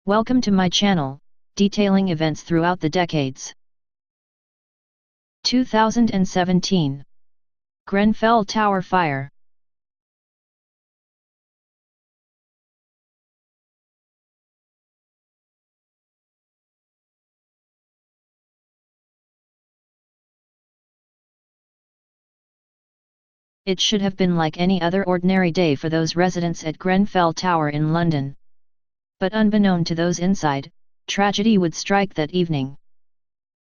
Welcome to my channel, detailing events throughout the decades. 2017 Grenfell Tower Fire. It should have been like any other ordinary day for those residents at Grenfell Tower in London. But unbeknown to those inside, tragedy would strike that evening.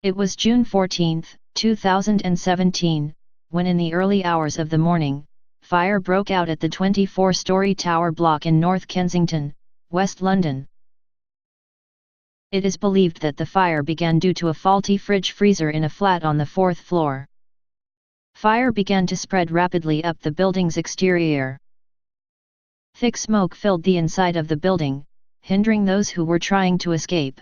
It was June 14, 2017, when in the early hours of the morning, fire broke out at the 24-story tower block in North Kensington, West London. It is believed that the fire began due to a faulty fridge freezer in a flat on the 4th floor. Fire began to spread rapidly up the building's exterior. Thick smoke filled the inside of the building, hindering those who were trying to escape.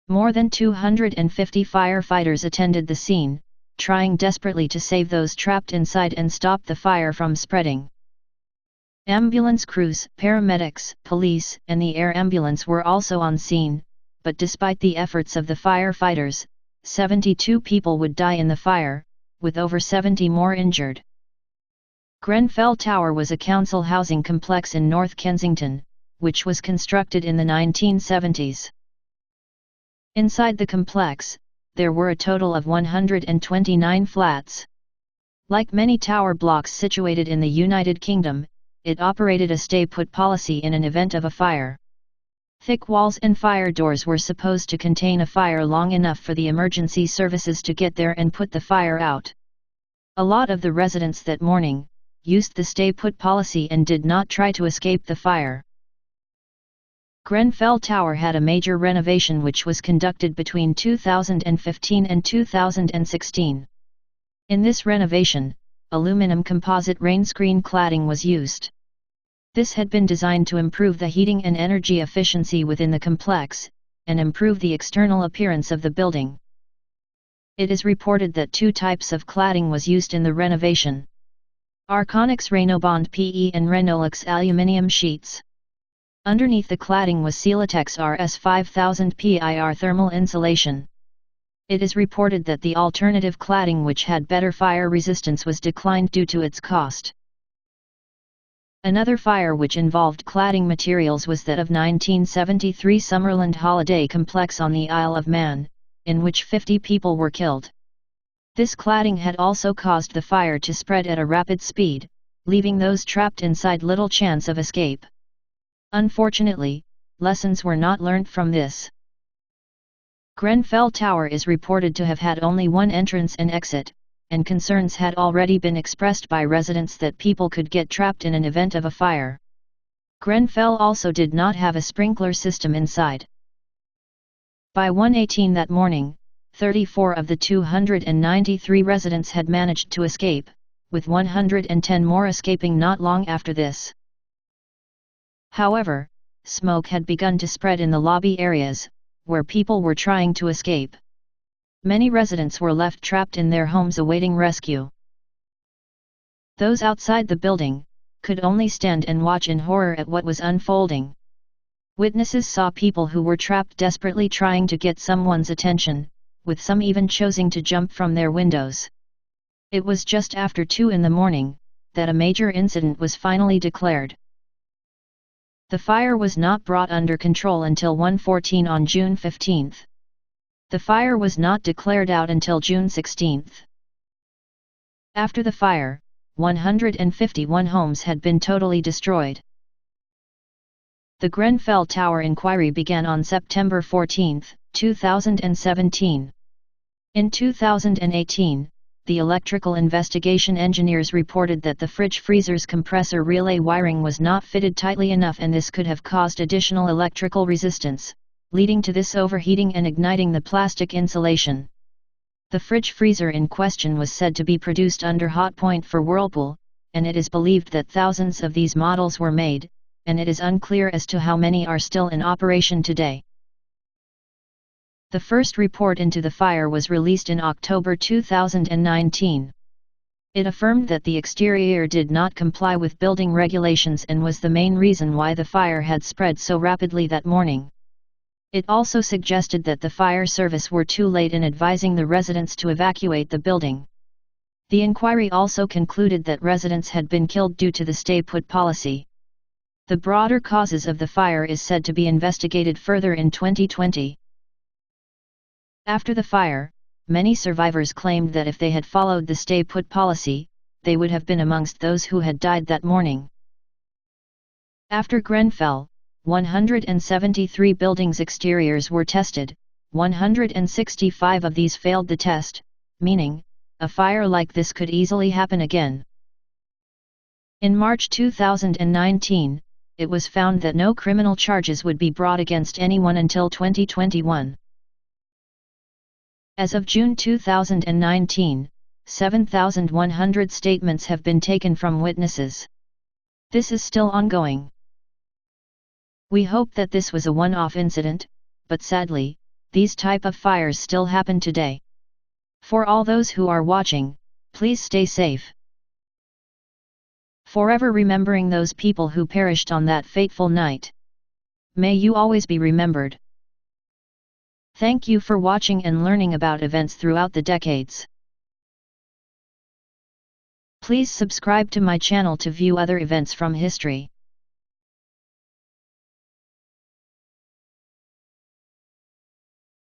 More than 250 firefighters attended the scene, trying desperately to save those trapped inside and stop the fire from spreading. Ambulance crews, paramedics, police, and the air ambulance were also on scene, but despite the efforts of the firefighters, 72 people would die in the fire, with over 70 more injured. Grenfell Tower was a council housing complex in North Kensington, which was constructed in the 1970s. Inside the complex, there were a total of 129 flats. Like many tower blocks situated in the United Kingdom, it operated a stay-put policy in an event of a fire. Thick walls and fire doors were supposed to contain a fire long enough for the emergency services to get there and put the fire out. A lot of the residents that morning used the stay-put policy and did not try to escape the fire. Grenfell Tower had a major renovation which was conducted between 2015 and 2016. In this renovation, aluminum composite rain screen cladding was used. This had been designed to improve the heating and energy efficiency within the complex, and improve the external appearance of the building. It is reported that two types of cladding was used in the renovation: Arconix Renobond PE and Renolux aluminium sheets. Underneath the cladding was Celotex RS 5000 PIR thermal insulation. It is reported that the alternative cladding, which had better fire resistance, was declined due to its cost. Another fire which involved cladding materials was that of 1973 Summerland Holiday Complex on the Isle of Man, in which 50 people were killed. This cladding had also caused the fire to spread at a rapid speed, leaving those trapped inside little chance of escape. Unfortunately, lessons were not learnt from this. Grenfell Tower is reported to have had only one entrance and exit, and concerns had already been expressed by residents that people could get trapped in an event of a fire. Grenfell also did not have a sprinkler system inside. By 1:18 that morning, 34 of the 293 residents had managed to escape, with 110 more escaping not long after this. However, smoke had begun to spread in the lobby areas, where people were trying to escape. Many residents were left trapped in their homes awaiting rescue. Those outside the building could only stand and watch in horror at what was unfolding. Witnesses saw people who were trapped desperately trying to get someone's attention, with some even choosing to jump from their windows. It was just after 2 in the morning that a major incident was finally declared. The fire was not brought under control until 1:14 on June 15. The fire was not declared out until June 16. After the fire, 151 homes had been totally destroyed. The Grenfell Tower inquiry began on September 14, 2017. In 2018, the electrical investigation engineers reported that the fridge freezer's compressor relay wiring was not fitted tightly enough, and this could have caused additional electrical resistance, leading to this overheating and igniting the plastic insulation. The fridge freezer in question was said to be produced under hot point for Whirlpool, and it is believed that thousands of these models were made, and it is unclear as to how many are still in operation today. The first report into the fire was released in October 2019. It affirmed that the exterior did not comply with building regulations and was the main reason why the fire had spread so rapidly that morning. It also suggested that the fire service were too late in advising the residents to evacuate the building. The inquiry also concluded that residents had been killed due to the stay-put policy. The broader causes of the fire is said to be investigated further in 2020. After the fire, many survivors claimed that if they had followed the stay-put policy, they would have been amongst those who had died that morning. After Grenfell, 173 buildings' exteriors were tested. 165 of these failed the test, meaning, a fire like this could easily happen again. In March 2019, it was found that no criminal charges would be brought against anyone until 2021. As of June 2019, 7,100 statements have been taken from witnesses. This is still ongoing. We hope that this was a one-off incident, but sadly, these type of fires still happen today. For all those who are watching, please stay safe. Forever remembering those people who perished on that fateful night. May you always be remembered. Thank you for watching and learning about events throughout the decades. Please subscribe to my channel to view other events from history.